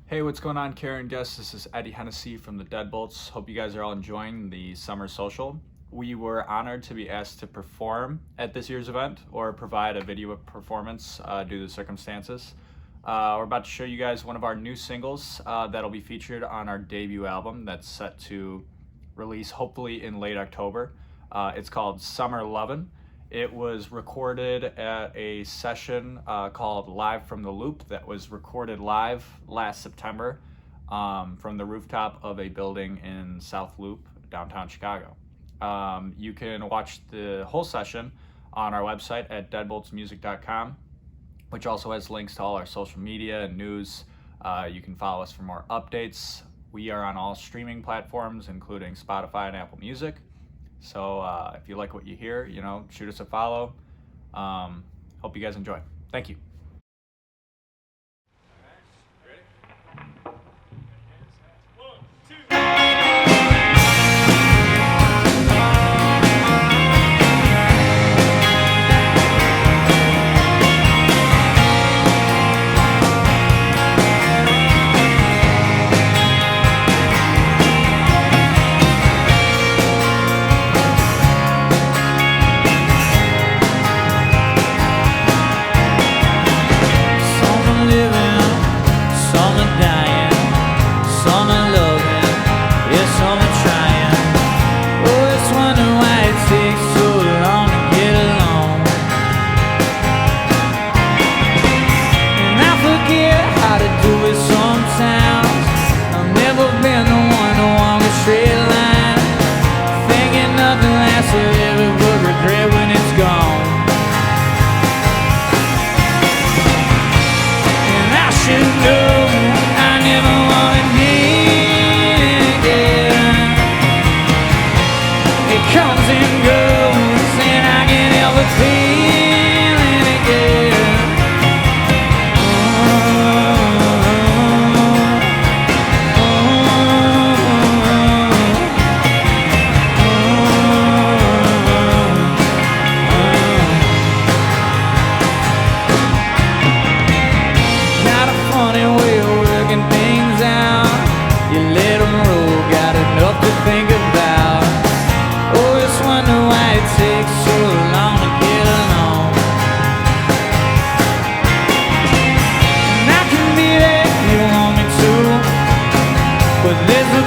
Hey, what's going on, Karen guests? This is Eddie Hennessy from the Deadbolts. Hope you guys are all enjoying the Summer Social. We were honored to be asked to perform at this year's event or provide a video performance due to circumstances. We're about to show you guys one of our new singles that'll be featured on our debut album that's set to release hopefully in late October. It's called Summer Lovin'. It was recorded at a session called Live from the Loop that was recorded live last September from the rooftop of a building in South Loop, downtown Chicago. You can watch the whole session on our website at deadboltsmusic.com, which also has links to all our social media and news. You can follow us for more updates. We are on all streaming platforms, including Spotify and Apple Music. So if you like what you hear, shoot us a follow. Hope you guys enjoy. Thank you.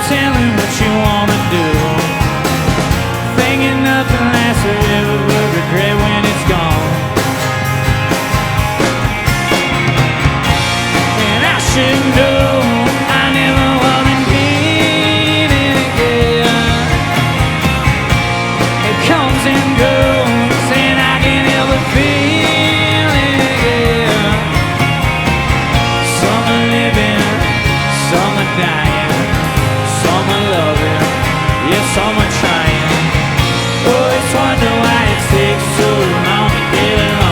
Telling what you wanna do, thinking nothing lasts forever, but regret when it's gone. And I should know I never wanna need it again. It comes and goes, and I can never feel it again. Some are living, some are dying. Some are loving, yes, some are trying. Always wonder why it takes so long to get along.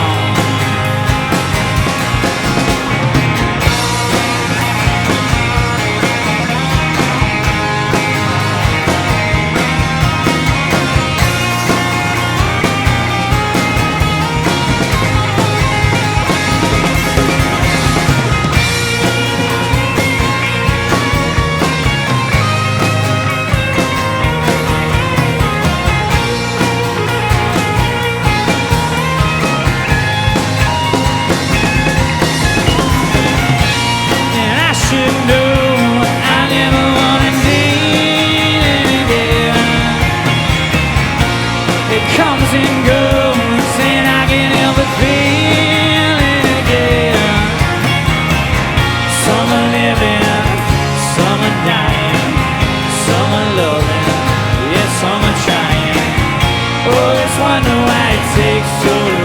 Wonder why it takes so long.